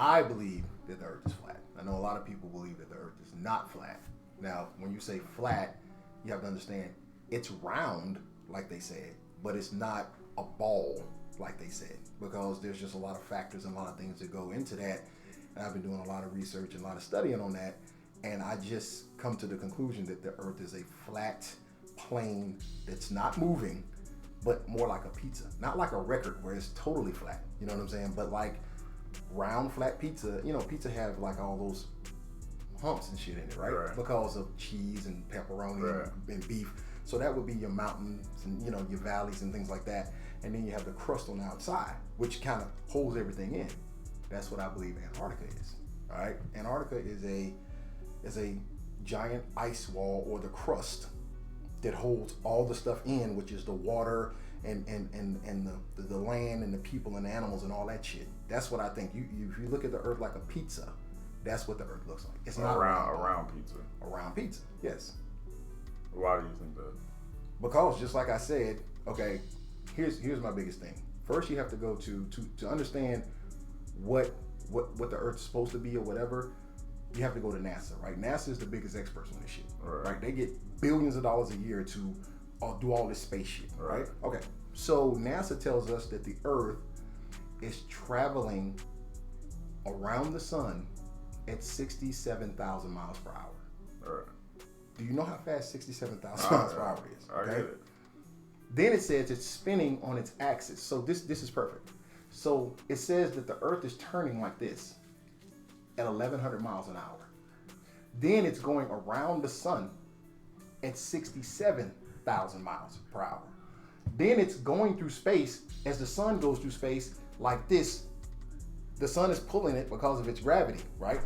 I believe that the Earth is flat. I know a lot of people believe that the Earth is not flat. Now, when you say flat, you have to understand it's round, like they said, but it's not a ball, like they said, because there's just a lot of factors and a lot of things that go into that. And I've been doing a lot of research and a lot of studying on that, and I just come to the conclusion that the Earth is a flat plane that's not moving, but more like a pizza. Not like a record where it's totally flat, you know what I'm saying? But like round, flat pizza, pizza have like all those humps and shit in it, right? Because of cheese and pepperoni and beef. So that would be your mountains and, your valleys and things like that. And then you have the crust on the outside, which kind of holds everything in. That's what I believe Antarctica is, all right? Antarctica is a giant ice wall, or the crust that holds all the stuff in, which is the water and the land and the people and the animals and all that shit. That's what I think. If you look at the Earth like a pizza, that's what the Earth looks like. It's not around pizza. Around pizza, yes. Why do you think that? Because just like I said, okay, here's my biggest thing. First, you have to go to understand what the Earth is supposed to be or whatever. You have to go to NASA, right? NASA is the biggest experts on this shit, right? They get billions of dollars a year to do all this space shit, right? Okay, so NASA tells us that the Earth is traveling around the sun at 67,000 miles per hour. Right. Do you know how fast 67,000 miles per hour is? Okay? I get it. Then it says it's spinning on its axis. So this is perfect. So it says that the Earth is turning like this at 1,100 miles an hour. Then it's going around the sun at 67,000 miles per hour. Then it's going through space. As the sun goes through space like this, the sun is pulling it because of its gravity, right?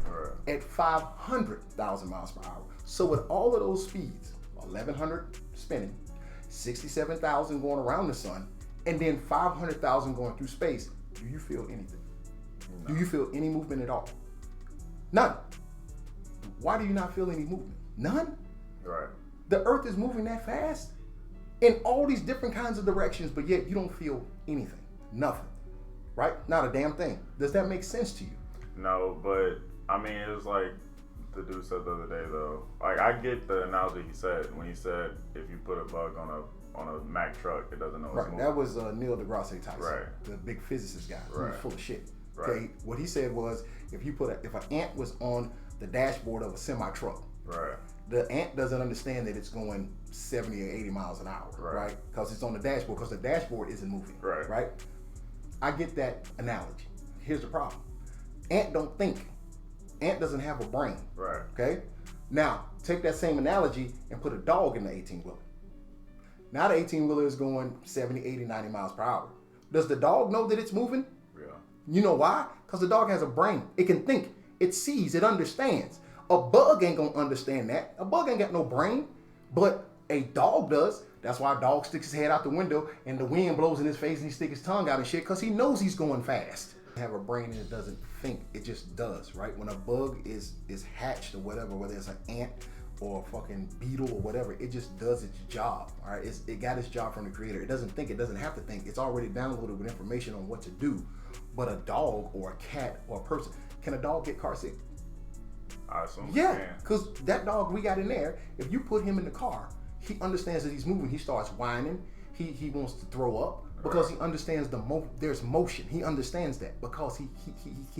At 500,000 miles per hour. So with all of those speeds, 1,100 spinning, 67,000 going around the sun, and then 500,000 going through space, do you feel anything? No. Do you feel any movement at all? None. Why do you not feel any movement? None? Right. The Earth is moving that fast in all these different kinds of directions, but yet you don't feel anything. Nothing. Right? Not a damn thing. Does that make sense to you? No, but I mean, it was like the dude said the other day, though. Like, I get the analogy he said when he said if you put a bug on a Mack truck, it doesn't know it's moving. That was Neil deGrasse Tyson, right? The big physicist guy. He was full of shit. Right. Okay, what he said was if an ant was on the dashboard of a semi truck, right? The ant doesn't understand that it's going 70 or 80 miles an hour, right? Because it's on the dashboard, because the dashboard isn't moving, right? I get that analogy. Here's the problem. Ant don't think. Ant doesn't have a brain. Right. Okay? Now, take that same analogy and put a dog in the 18-wheeler. Now the 18-wheeler is going 70, 80, 90 miles per hour. Does the dog know that it's moving? Yeah. You know why? Because the dog has a brain. It can think. It sees. It understands. A bug ain't going to understand that. A bug ain't got no brain. But a dog does. That's why a dog sticks his head out the window and the wind blows in his face and he sticks his tongue out and shit because he knows he's going fast. Have a brain and it doesn't think. It just does, right? When a bug is hatched or whatever, whether it's an ant or a fucking beetle or whatever, it just does its job, all right? It got its job from the creator. It doesn't think. It doesn't have to think. It's already downloaded with information on what to do. But a dog or a cat or a person, can a dog get car sick? I assume. Yeah, because that dog we got in there, if you put him in the car, he understands that he's moving. He starts whining. He wants to throw up because he understands there's motion. He understands that because he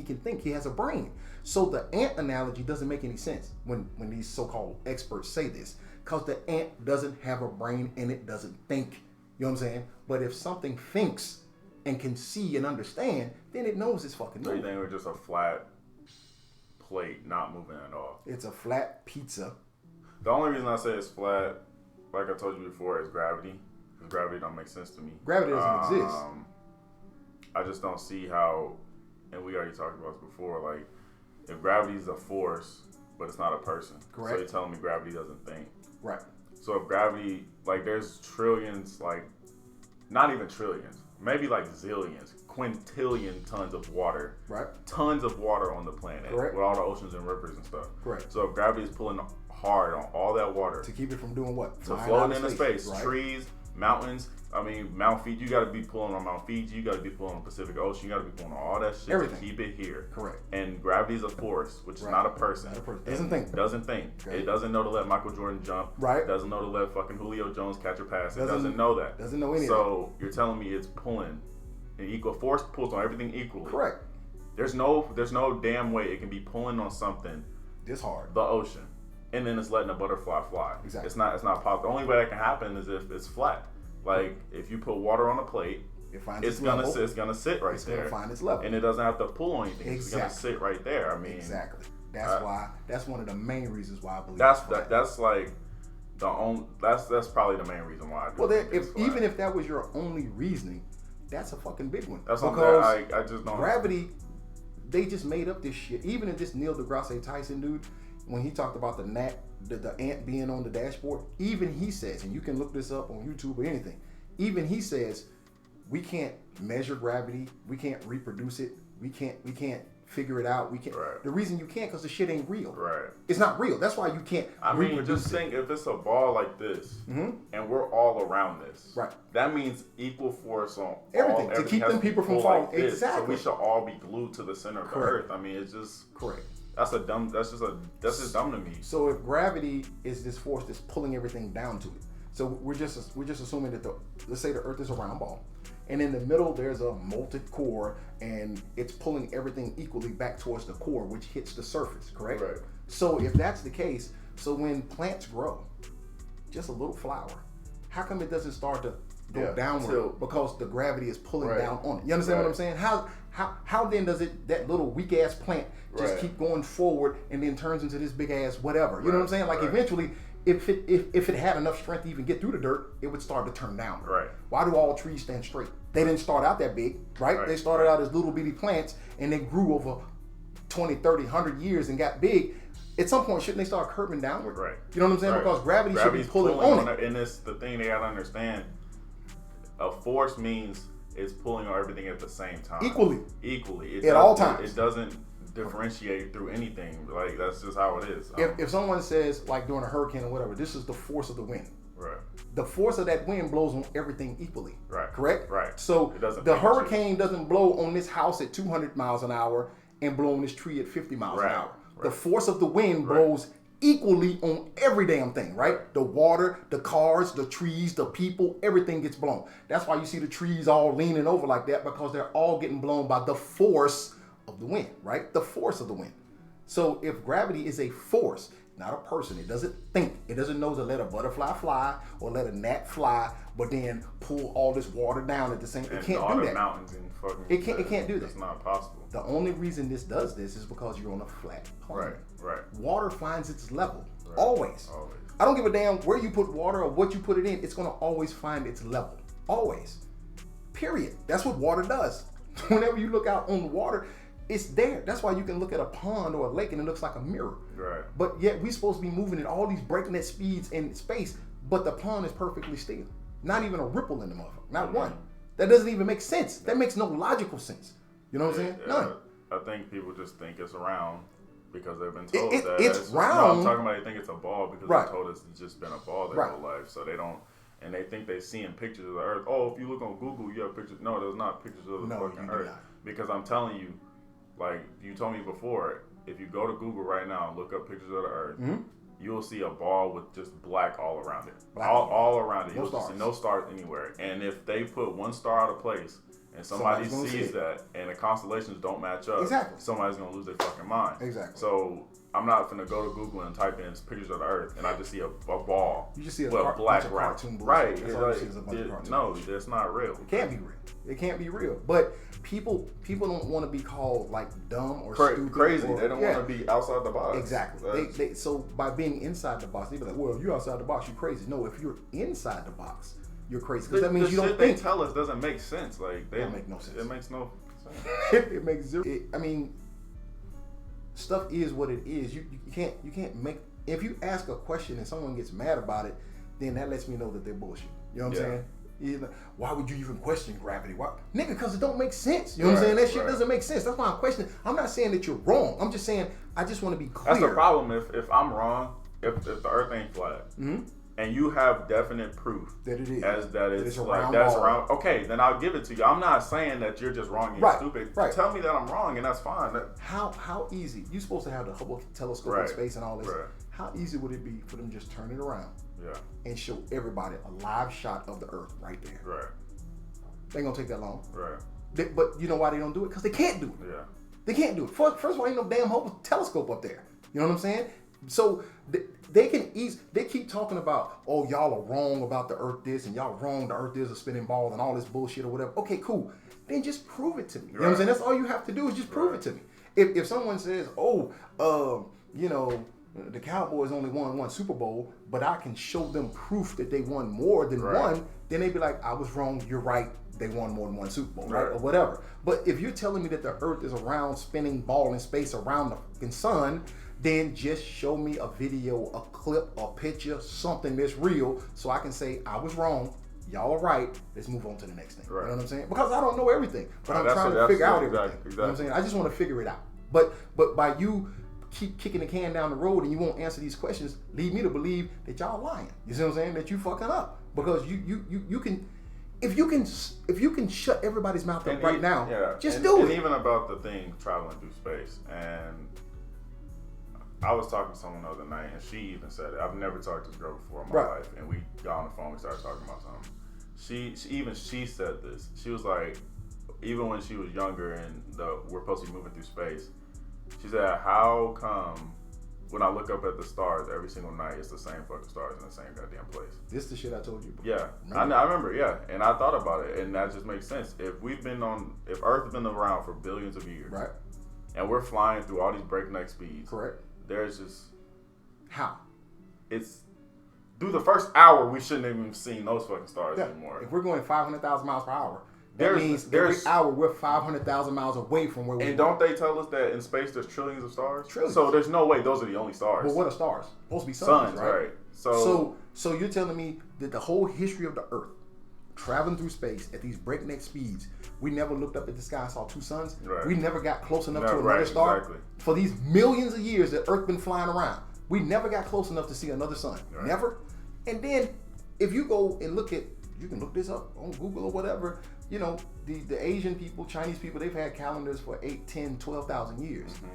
can think. He has a brain. So the ant analogy doesn't make any sense when these so-called experts say this, because the ant doesn't have a brain and it doesn't think. You know what I'm saying? But if something thinks and can see and understand, then it knows it's fucking moving. So you think it was just a flat plate not moving at all? It's a flat pizza. The only reason I say it's flat, like I told you before, is gravity. Because gravity don't make sense to me. Gravity doesn't exist. I just don't see how, and we already talked about this before, like, if gravity is a force, but it's not a person. Correct. So you're telling me gravity doesn't think. Right. So if gravity, like, there's trillions, like, not even trillions, maybe like zillions, quintillion tons of water. Right. Tons of water on the planet. Correct. With all the oceans and rivers and stuff. Correct. So if gravity is pulling hard on all that water. To keep it from doing what? To float into space. Right. Trees, mountains, I mean, Mount Fiji, you got to be pulling on Mount Fiji. You got to be pulling on the Pacific Ocean. You got to be pulling on all that shit to keep it here. Correct. And gravity is a force, which is not a person. Doesn't think. Doesn't think. Okay. It doesn't know to let Michael Jordan jump. Right. It doesn't know to let fucking Julio Jones catch a pass. It doesn't know that. Doesn't know anything. So you're telling me it's pulling. An equal force pulls on everything equally. Correct. There's no damn way it can be pulling on something this hard. The ocean. And then it's letting a butterfly fly. Exactly. It's not possible. The only way that can happen is if it's flat. Like if you put water on a plate, it's gonna sit right there. Gonna find its level. And it doesn't have to pull on anything. Exactly. It's gonna sit right there. I mean, exactly. That's one of the main reasons why I believe that's like the only that's probably the main reason why I do. Well, even if that was your only reasoning, that's a fucking big one. That's because I just don't. Gravity, they just made up this shit. Even if this Neil deGrasse Tyson dude, when he talked about the ant being on the dashboard, even he says, and you can look this up on YouTube or anything, even he says, we can't measure gravity, we can't reproduce it, we can't figure it out. We can't. Right. The reason you can't, because the shit ain't real. Right. It's not real. That's why you can't. I mean, just think if it's a ball like this, and we're all around this. Right. That means equal force on everything to keep them people from falling. Like exactly. So we should all be glued to the center of the earth. I mean, it's just correct. That's just dumb to me. So if gravity is this force that's pulling everything down to it, so we're just assuming that let's say the Earth is a round ball, and in the middle there's a molten core, and it's pulling everything equally back towards the core, which hits the surface. Correct. Right. So if that's the case, so when plants grow, just a little flower, how come it doesn't start to go downward? Because the gravity is pulling down on it. You understand what I'm saying? How then does that little weak ass plant just keep going forward and then turns into this big ass whatever? You know what I'm saying? Like eventually, if it had enough strength to even get through the dirt, it would start to turn down. Right. Why do all trees stand straight? They didn't start out that big, right? They started out as little bitty plants and they grew over 20, 30, 100 years and got big. At some point, shouldn't they start curving downward? Right. You know what I'm saying? Because gravity should be pulling on it. And it's the thing they gotta understand. A force means it's pulling on everything at the same time. Equally. At all times. It doesn't differentiate through anything. Like, that's just how it is. If someone says, like during a hurricane or whatever, this is the force of the wind. Right. The force of that wind blows on everything equally. Right. Correct? Right. So the hurricane doesn't blow on this house at 200 miles an hour and blow on this tree at 50 miles an hour. Right. The force of the wind blows equally on every damn thing, right? The water, the cars, the trees, the people, everything gets blown. That's why you see the trees all leaning over like that, because they're all getting blown by the force of the wind, right? The force of the wind. So if gravity is a force, not a person, it doesn't think, it doesn't know to let a butterfly fly or let a gnat fly, but then pull all this water down at the same time. It can't do that. Mountains and fucking it can't do that. It's not possible. The only reason this does this is because you're on a flat plane. Right. Water finds its level. Always. I don't give a damn where you put water or what you put it in. It's going to always find its level. Always. Period. That's what water does. Whenever you look out on the water, it's there. That's why you can look at a pond or a lake and it looks like a mirror. Right. But yet we're supposed to be moving at all these breakneck speeds in space, but the pond is perfectly still. Not even a ripple in the motherfucker. Not one. That doesn't even make sense. That makes no logical sense. You know what I'm saying? None. I think people just think it's round because they've been told that it's round. No, I'm talking about they think it's a ball because they're told it's just been a ball their whole life. So they don't, and they think they're seeing pictures of the Earth. Oh, if you look on Google, you have pictures. No, there's not pictures of the fucking Earth. Because I'm telling you, like you told me before, if you go to Google right now and look up pictures of the Earth, you'll see a ball with just black all around it. All around it. You'll see no stars anywhere. And if they put one star out of place, and somebody sees that, and the constellations don't match up, somebody's gonna lose their fucking mind. Exactly. So I'm not gonna go to Google and type in pictures of the Earth, and I just see a ball. You just see a black cartoon. Right. No, that's not real. It can't be real. It can't be real. But people don't want to be called like dumb or stupid, crazy. They don't want to be outside the box. Exactly. So by being inside the box, they be like, well, if you're outside the box, you're crazy. No, if you're inside the box, you're crazy, because that means you don't think. They tell us doesn't make sense. Like they don't make no sense. It makes no sense. It makes zero. I mean, stuff is what it is. You can't make. If you ask a question and someone gets mad about it, then that lets me know that they're bullshit. You know what I'm saying? Why would you even question gravity? Why, nigga? Because it don't make sense. You know what I'm saying? That shit doesn't make sense. That's why I'm questioning. I'm not saying that you're wrong. I'm just saying I just want to be clear. That's the problem. If I'm wrong, if the Earth ain't flat. and you have definite proof that it is, as that it's a like round that's ball. Around. Okay, then I'll give it to you. I'm not saying that you're just wrong and Right, stupid. right. Tell me that I'm wrong, and that's fine. How easy? You're supposed to have the Hubble telescope in space and all this. Right. How easy would it be for them just turn it around? Yeah. And show everybody a live shot of the Earth right there. Right. They ain't gonna take that long. Right. But you know why they don't do it? Because they can't do it. Yeah. They can't do it. First of all, ain't no damn Hubble telescope up there. You know what I'm saying? So they keep talking about, oh, y'all are wrong about the Earth this, and y'all wrong, the Earth is a spinning ball and all this bullshit or whatever. Okay, cool. Then just prove it to me. You know what I'm saying? That's all you have to do is just prove it to me. If someone says, oh, you know, the Cowboys only won one Super Bowl, but I can show them proof that they won more than one, then they'd be like, I was wrong, you're right, they won more than one Super Bowl, right? Or whatever. But if you're telling me that the Earth is a round spinning ball in space around the fucking sun, then just show me a video, a clip, a picture, something that's real, so I can say I was wrong, y'all are right, let's move on to the next thing. Right. You know what I'm saying? Because I don't know everything, but I'm trying to figure out everything. Exactly. You know what I'm saying? I just want to figure it out. But by you keep kicking the can down the road and you won't answer these questions, lead me to believe that y'all lying. You see what I'm saying? That you fucking up. Because you can, if you can shut everybody's mouth up right now, just do it. And even about the thing traveling through space, and I was talking to someone the other night, and she even said it. I've never talked to this girl before in my life, and we got on the phone, we started talking about something. She said this. She was like, even when she was younger and we're supposed to be moving through space, she said, how come when I look up at the stars every single night, it's the same fucking stars in the same goddamn place? This is the shit I told you before. Yeah, I remember, yeah. And I thought about it, and that just makes sense. If Earth has been around for billions of years, right, and we're flying through all these breakneck speeds, correct, there's just... How? It's... Through the first hour, we shouldn't have even seen those fucking stars anymore. If we're going 500,000 miles per hour, that means every hour we're 500,000 miles away from where we are. And don't they tell us that in space there's trillions of stars? Trillions. So there's no way those are the only stars. But what are stars? Supposed to be suns, right? So you're telling me that the whole history of the Earth, traveling through space at these breakneck speeds, we never looked up at the sky and saw two suns? Right. We never got close enough to another star? Exactly. For these millions of years that Earth been flying around, we never got close enough to see another sun. Right. Never. And then if you go and look at, you can look this up on Google or whatever, you know, the Asian people, Chinese people, they've had calendars for 8, 10, 12,000 years. Mm-hmm.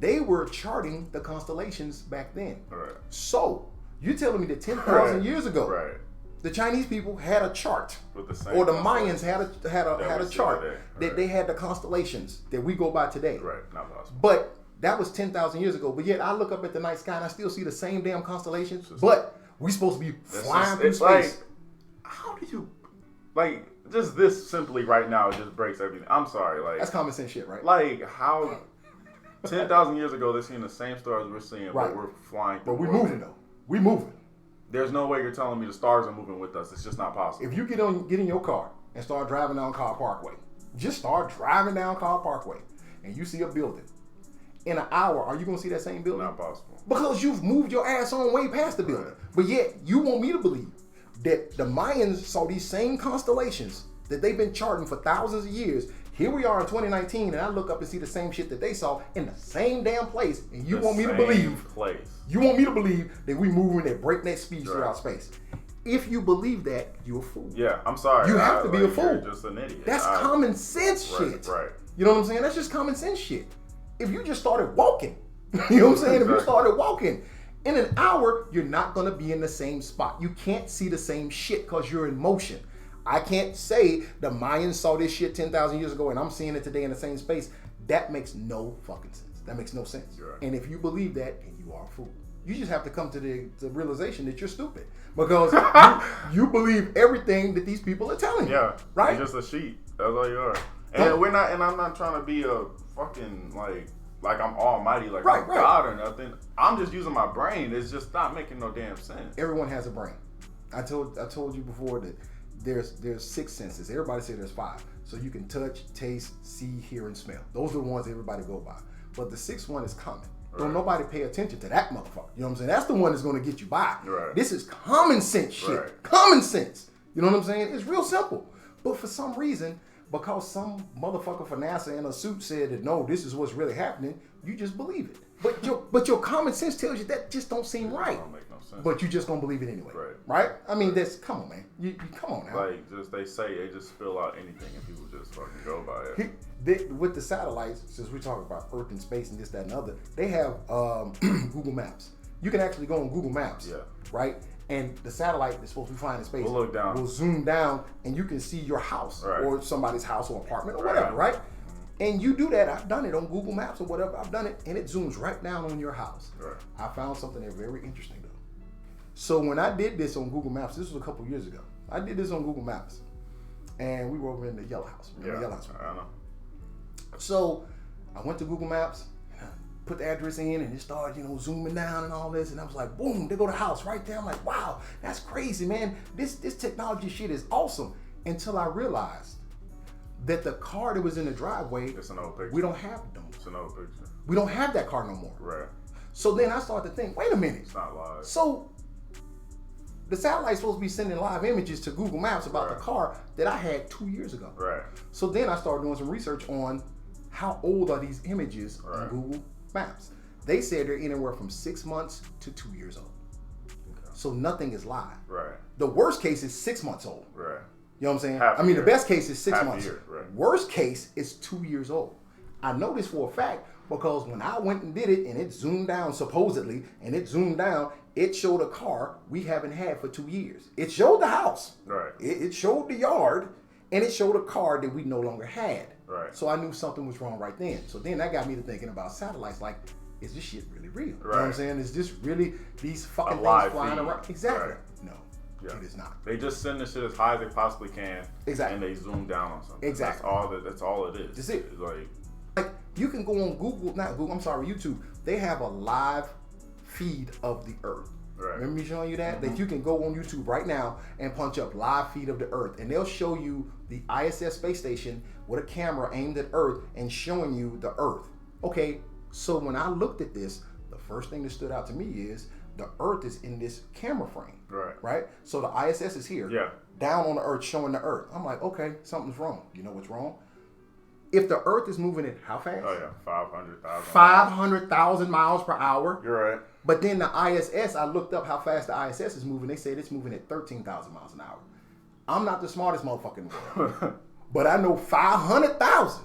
They were charting the constellations back then. Right. So you're telling me that 10,000 years ago, the Chinese people had a chart, with the same or the Mayans had a chart that they had the constellations that we go by today. Right, not possible. But that was 10,000 years ago. But yet I look up at the night sky and I still see the same damn constellations. But we're supposed to be flying through space. Like, how do you, like, just this simply right now, it just breaks everything. I'm sorry, like, that's common sense shit, right? Like, how 10,000 years ago they're seeing the same stars we're seeing, but we're flying through. But we're moving though. We moving. There's no way you're telling me the stars are moving with us. It's just not possible. If you get in your car and start driving down Carr Parkway, just start driving down Carr Parkway, and you see a building. In an hour, are you gonna see that same building? Not possible. Because you've moved your ass on way past the building. Right. But yet you want me to believe that the Mayans saw these same constellations that they've been charting for thousands of years. Here we are in 2019, and I look up and see the same shit that they saw in the same damn place, and you want me to believe you want me to believe that we moving at breakneck speeds throughout space. If you believe that, you're a fool. Yeah, I'm sorry. You have to be a fool. You're just an idiot. That's common sense shit. Right. You know what I'm saying? That's just common sense shit. If you just started walking, you know what I'm saying? If you started walking, in an hour, you're not going to be in the same spot. You can't see the same shit because you're in motion. I can't say the Mayans saw this shit 10,000 years ago and I'm seeing it today in the same space. That makes no fucking sense. That makes no sense. Right. And if you believe that, then you are a fool. You just have to come to the realization that you're stupid because you believe everything that these people are telling you. Yeah, right? You're just a sheep. That's all you are. And we're not. And I'm not trying to be a fucking like I'm almighty, like I'm God or nothing. I'm just using my brain. It's just not making no damn sense. Everyone has a brain. I told you before that there's 6 senses. Everybody say there's 5. So you can touch, taste, see, hear, and smell. Those are the ones everybody go by. But the 6th one is common. Right. Don't nobody pay attention to that motherfucker. You know what I'm saying? That's the one that's going to get you by. Right. This is common sense shit. Right. Common sense. You know what I'm saying? It's real simple. But for some reason, because some motherfucker for NASA in a suit said that no, this is what's really happening, you just believe it. But your common sense tells you that just don't seem right. Don't make no sense. But you just gonna believe it anyway, right? I mean, come on, man. You come on now. Like they just spill out anything and people just fucking go by it. With the satellites, since we're talking about Earth and space and this, that, and other, they have Google Maps. You can actually go on Google Maps, right? And the satellite that's supposed to be flying in space will look down. Will zoom down, and you can see your house or somebody's house or apartment or whatever, right? And you do that. I've done it on Google Maps or whatever. I've done it, and it zooms right down on your house. Right. I found something there very interesting though. So when I did this on Google Maps, this was a couple years ago. I did this on Google Maps, and we were over in the Yellow House. Remember the Yellow House? I know. So I went to Google Maps, and I put the address in, and it started, zooming down and all this, and I was like, boom, there go the house right there. I'm like, wow, that's crazy, man. This technology shit is awesome. Until I realized that the car that was in the driveway, it's an old picture. We don't have them. It's an old picture. We don't have that car no more. Right. So then I started to think, wait a minute. It's not live. So the satellite's supposed to be sending live images to Google Maps about the car that I had 2 years ago. Right. So then I started doing some research on how old are these images on Google Maps. They said they're anywhere from 6 months to 2 years old. Okay. So nothing is live. Right. The worst case is 6 months old. Right. You know what I'm saying? The best case is 6 months. Right. Worst case is 2 years old. I know this for a fact because when I went and did it and it zoomed down supposedly, it showed a car we haven't had for 2 years. It showed the house. Right. It showed the yard, and it showed a car that we no longer had. Right. So I knew something was wrong right then. So then that got me to thinking about satellites. Like, is this shit really real? Right. You know what I'm saying? Is this really these fucking things flying around? Exactly. Right. No. Yeah. It is not. They just send the shit as high as they possibly can. Exactly. And they zoom down on something. Exactly. That's all it is. That's it. It's like you can go on YouTube. They have a live feed of the Earth. Right. Remember me showing you that? That you can go on YouTube right now and punch up live feed of the Earth, and they'll show you the ISS space station with a camera aimed at Earth and showing you the Earth. Okay, so when I looked at this, the first thing that stood out to me is the Earth is in this camera frame. Right. Right? So the ISS is here. Yeah. Down on the Earth, showing the Earth. I'm like, okay, something's wrong. You know what's wrong? If the Earth is moving at how fast? Oh yeah, 500,000. 500,000 miles per hour. You're right. But then the ISS, I looked up how fast the ISS is moving. They said it's moving at 13,000 miles an hour. I'm not the smartest motherfucker in the world, but I know 500,000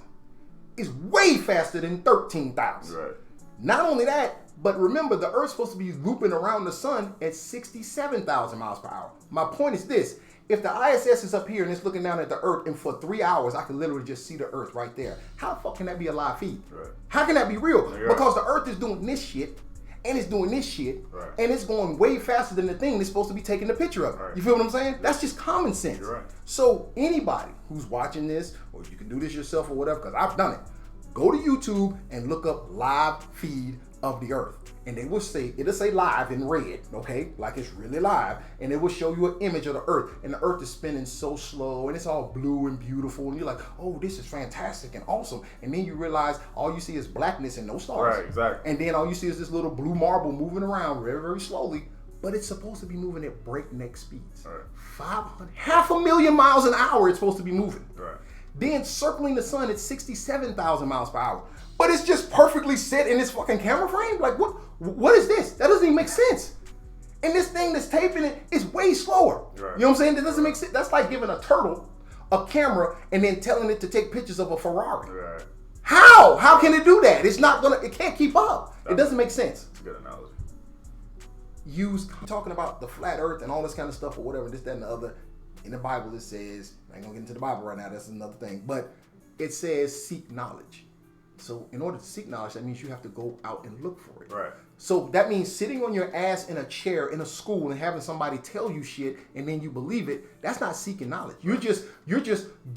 is way faster than 13,000. Right. Not only that, but remember the Earth's supposed to be looping around the sun at 67,000 miles per hour. My point is this. If the ISS is up here and it's looking down at the Earth, and for 3 hours I can literally just see the Earth right there, how the fuck can that be a live feed? Right. How can that be real? Yeah. Because the Earth is doing this shit, and it's doing this shit, right. and it's going way faster than the thing that's supposed to be taking the picture of it. Right. You feel what I'm saying? That's just common sense. You're right. So anybody who's watching this, or you can do this yourself or whatever, because I've done it, go to YouTube and look up live feed of the Earth. And they will say, it'll say live in red, okay? Like it's really live. And it will show you an image of the Earth. And the Earth is spinning so slow and it's all blue and beautiful. And you're like, oh, this is fantastic and awesome. And then you realize all you see is blackness and no stars. Right, exactly. And then all you see is this little blue marble moving around very, very slowly. But it's supposed to be moving at breakneck speeds. Right. 500,000 miles an hour it's supposed to be moving. Right. Then circling the sun at 67,000 miles per hour. But it's just perfectly set in this fucking camera frame? Like, what is this? That doesn't even make sense. And this thing that's taping it is way slower. Right. You know what I'm saying? That doesn't make sense. That's like giving a turtle a camera and then telling it to take pictures of a Ferrari. Right. How? How can it do that? It can't keep up. It doesn't make sense. That's a good analogy. Talking about the flat earth and all this kind of stuff or whatever, this, that, and the other. In the Bible it says, I ain't gonna get into the Bible right now, that's another thing, but it says seek knowledge. So in order to seek knowledge, that means you have to go out and look for it. Right. So that means sitting on your ass in a chair in a school and having somebody tell you shit and then you believe it, that's not seeking knowledge. You're just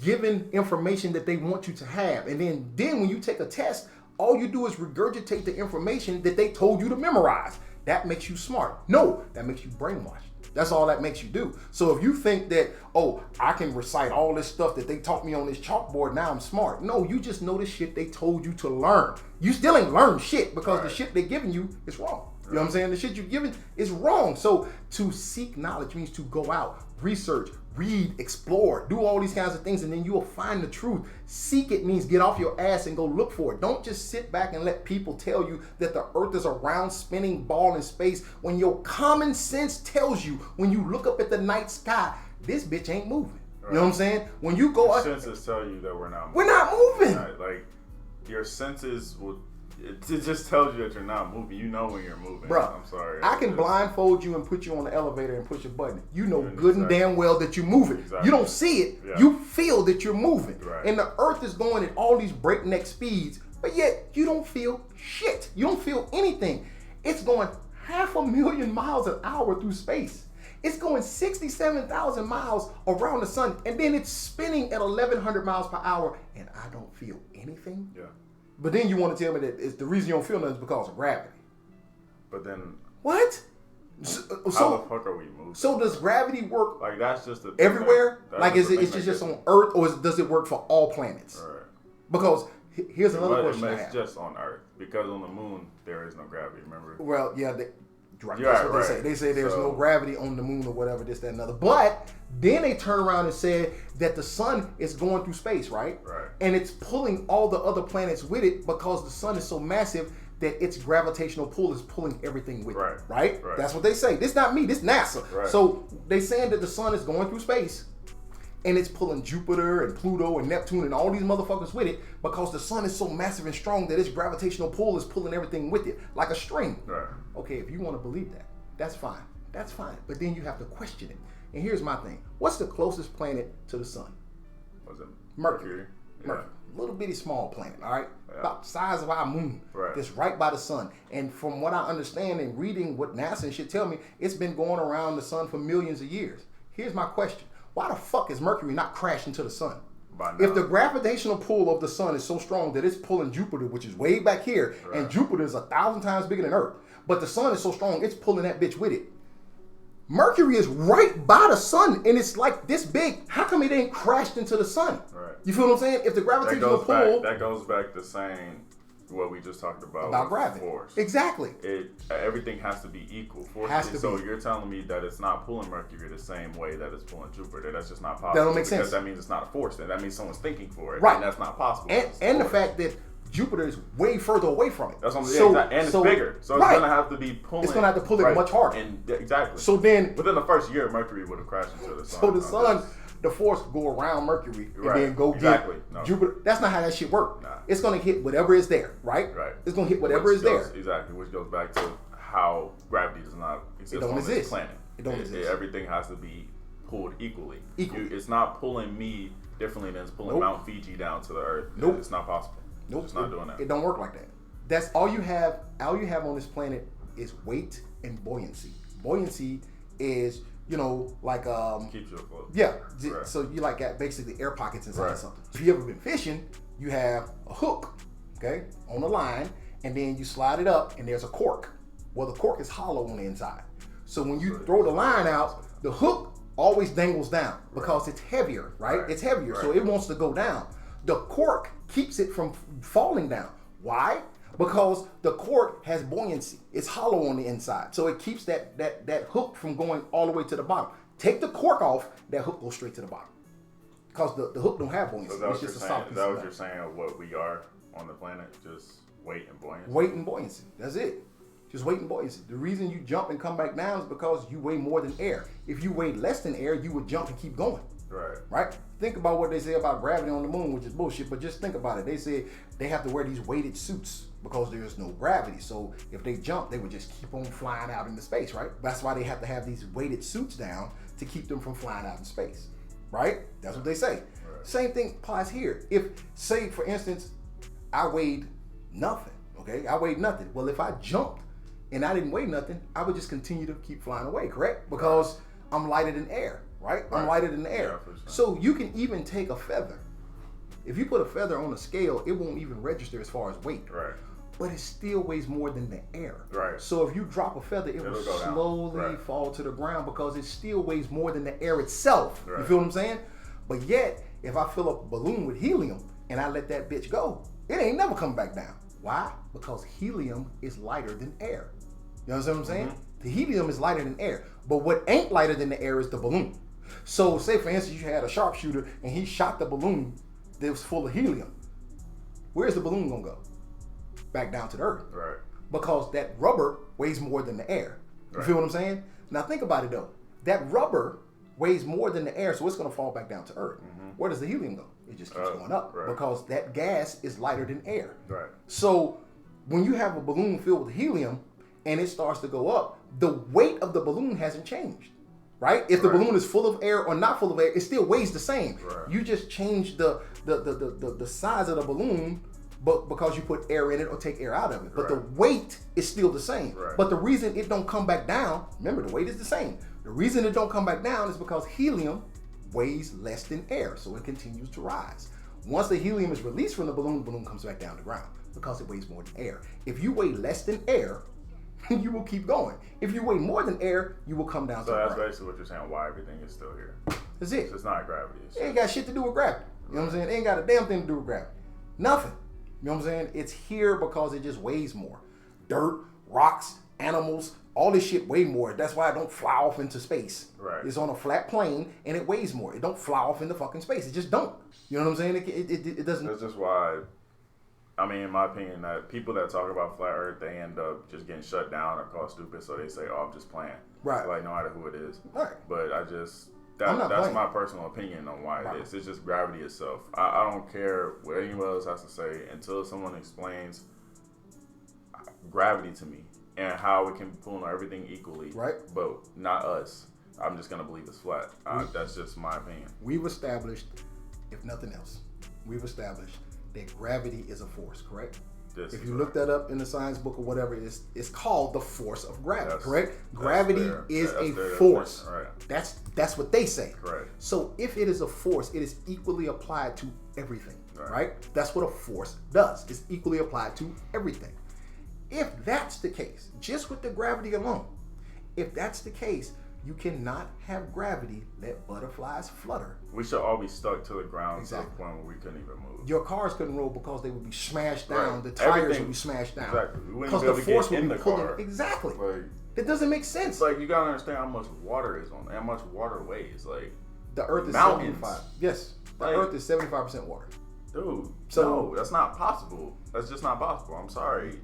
giving information that they want you to have. And then when you take a test, all you do is regurgitate the information that they told you to memorize. That makes you smart. No, that makes you brainwashed. That's all that makes you do. So if you think that, oh, I can recite all this stuff that they taught me on this chalkboard, now I'm smart. No, you just know the shit they told you to learn. You still ain't learned shit because the shit they giving you is wrong. You You know what I'm saying? The shit you're giving is wrong. So to seek knowledge means to go out, research, read, explore, do all these kinds of things, and then you will find the truth. Seek it means get off your ass and go look for it. Don't just sit back and let people tell you that the earth is a round spinning ball in space when your common sense tells you when you look up at the night sky, this bitch ain't moving. Right. You know what I'm saying? When you go up, senses tell you that we're not moving. We're not moving. Right? Like your senses will. It just tells you that you're not moving. You know when you're moving. Bro, I'm sorry. I can blindfold you and put you on the elevator and push a button. You know good and damn well that you're moving. Exactly. You don't see it. Yeah. You feel that you're moving. Right. And the earth is going at all these breakneck speeds, but yet you don't feel shit. You don't feel anything. It's going 500,000 miles an hour through space. It's going 67,000 miles around the sun, and then it's spinning at 1,100 miles per hour, and I don't feel anything? Yeah. But then you want to tell me that it's the reason you don't feel nothing is because of gravity. But then what? How the fuck are we moving? So does gravity work? Like that's just everywhere? Like is it just on Earth, or does it work for all planets? Right. Because here's another question. It's just on Earth because on the moon there is no gravity. Remember? Well, yeah. That's what they say. They say there's no gravity on the moon or whatever, this, that, and other. But then they turn around and say that the sun is going through space, right? Right. And it's pulling all the other planets with it because the sun is so massive that its gravitational pull is pulling everything with it. Right? That's what they say. This not me. This NASA. Right. So they saying that the sun is going through space and it's pulling Jupiter and Pluto and Neptune and all these motherfuckers with it because the sun is so massive and strong that its gravitational pull is pulling everything with it like a string. Right. Okay, if you want to believe that, that's fine. That's fine. But then you have to question it. And here's my thing. What's the closest planet to the sun? Was it Mercury? Yeah. Mercury. Little bitty small planet, all right? Yeah. About the size of our moon. Right. That's right by the sun. And from what I understand and reading what NASA and shit tell me, it's been going around the sun for millions of years. Here's my question. Why the fuck is Mercury not crashed into the sun? If the gravitational pull of the sun is so strong that it's pulling Jupiter, which is way back here, and Jupiter is 1,000 times bigger than Earth, but the sun is so strong, it's pulling that bitch with it. Mercury is right by the sun, and it's like this big. How come it ain't crashed into the sun? Right. You feel what I'm saying? If the gravitational pull... That goes back to saying what we just talked about gravity. Force. Exactly. Everything has to be equal. So you're telling me that it's not pulling Mercury the same way that it's pulling Jupiter. That's just not possible. That don't make sense. Because that means it's not a force. Then that means someone's thinking for it. Right. And that's not possible. And the fact that Jupiter is way further away from it. That's what I'm saying. And it's bigger. So it's going to have to be pulling. It's going to have to pull it much harder. And exactly. So then... Within the first year, Mercury would have crashed into the sun. So the sun... The force go around Mercury and then go get Jupiter. That's not how that shit works. Nah. It's gonna hit whatever is there, right? Right. It's gonna hit whatever is there. Exactly, which goes back to how gravity does not exist on this planet. It don't exist. Everything has to be pulled equally. It's not pulling me differently than it's pulling Mount Fiji down to the earth. Nope. It's not possible. Nope. It's not doing that. It don't work like that. That's all you have. All you have on this planet is weight and buoyancy. Buoyancy is... like keeps you afloat. Yeah. Right. So you like got basically air pockets inside something. If you ever been fishing, you have a hook, okay, on the line, and then you slide it up, and there's a cork. Well, the cork is hollow on the inside. So when you throw the line out, the hook always dangles down because it's heavier, right? It's heavier, so it wants to go down. The cork keeps it from falling down. Why? Because the cork has buoyancy. It's hollow on the inside. So it keeps that hook from going all the way to the bottom. Take the cork off, that hook goes straight to the bottom. Because the hook don't have buoyancy. So it's just a soft piece. Is that what you're saying of what we are on the planet? Just weight and buoyancy? Weight and buoyancy. That's it. Just weight and buoyancy. The reason you jump and come back down is because you weigh more than air. If you weighed less than air, you would jump and keep going. Right? Think about what they say about gravity on the moon, which is bullshit, but just think about it. They say they have to wear these weighted suits because there is no gravity. So if they jump, they would just keep on flying out into space, right? That's why they have to have these weighted suits down to keep them from flying out in space, right? That's what they say. Same thing applies here. If, say, for instance, I weighed nothing, okay? I weighed nothing. Well, if I jumped and I didn't weigh nothing, I would just continue to keep flying away, correct? Because I'm lighter than air. Right? I'm lighter than the air. Yeah, so you can even take a feather. If you put a feather on a scale, it won't even register as far as weight. Right. But it still weighs more than the air. Right. So if you drop a feather, it will slowly fall to the ground because it still weighs more than the air itself. Right. You feel what I'm saying? But yet, if I fill up a balloon with helium and I let that bitch go, it ain't never come back down. Why? Because helium is lighter than air. You understand what I'm saying? The helium is lighter than air. But what ain't lighter than the air is the balloon. So say for instance you had a sharpshooter and he shot the balloon that was full of helium. Where's the balloon gonna go? Back down to the earth. Right. Because that rubber weighs more than the air. You feel what I'm saying? Now think about it though. That rubber weighs more than the air, so it's gonna fall back down to earth. Where does the helium go? It just keeps going up because that gas is lighter than air. Right. So when you have a balloon filled with helium and it starts to go up, the weight of the balloon hasn't changed. Right? If the balloon is full of air or not full of air, it still weighs the same. Right. You just change the size of the balloon, but because you put air in it or take air out of it. But the weight is still the same. Right. But the reason it don't come back down, remember the weight is the same. The reason it don't come back down is because helium weighs less than air, so it continues to rise. Once the helium is released from the balloon comes back down to the ground because it weighs more than air. If you weigh less than air, you will keep going. If you weigh more than air, you will come down to the ground. So that's basically what you're saying, why everything is still here. That's it. It's not gravity. It ain't got shit to do with gravity. You know what I'm saying? It ain't got a damn thing to do with gravity. Nothing. You know what I'm saying? It's here because it just weighs more. Dirt, rocks, animals, all this shit weigh more. That's why it don't fly off into space. Right. It's on a flat plane and it weighs more. It don't fly off into fucking space. It just don't. You know what I'm saying? It doesn't. That's just why, I mean, in my opinion, that people that talk about flat Earth, they end up just getting shut down or called stupid. So they say, "Oh, I'm just playing." Right. Like no matter who it is. Right. But that's playing. my personal opinion on why it is. It's just gravity itself. I don't care what anyone else has to say until someone explains gravity to me and how it can pull on everything equally. Right. But not us. I'm just gonna believe it's flat. That's just my opinion. We've established, if nothing else, that gravity is a force, correct? If you look that up in the science book or whatever, it's called the force of gravity, correct? Gravity is a force. Right. That's what they say. Correct. So if it is a force, it is equally applied to everything, right? That's what a force does. It's equally applied to everything. If that's the case, just with the gravity alone, if that's the case, you cannot have gravity let butterflies flutter. We should all be stuck to the ground to the point where we couldn't even move. Your cars couldn't roll because they would be smashed down. Right. The tires would be smashed down. Exactly. Because the force would be pulling. Exactly. Like, it doesn't make sense. Like you gotta understand how much water is on, how much water weighs. Like the Earth is mountains. 75. Yes, the Earth is 75% water. Dude, so no, that's not possible. That's just not possible. I'm sorry.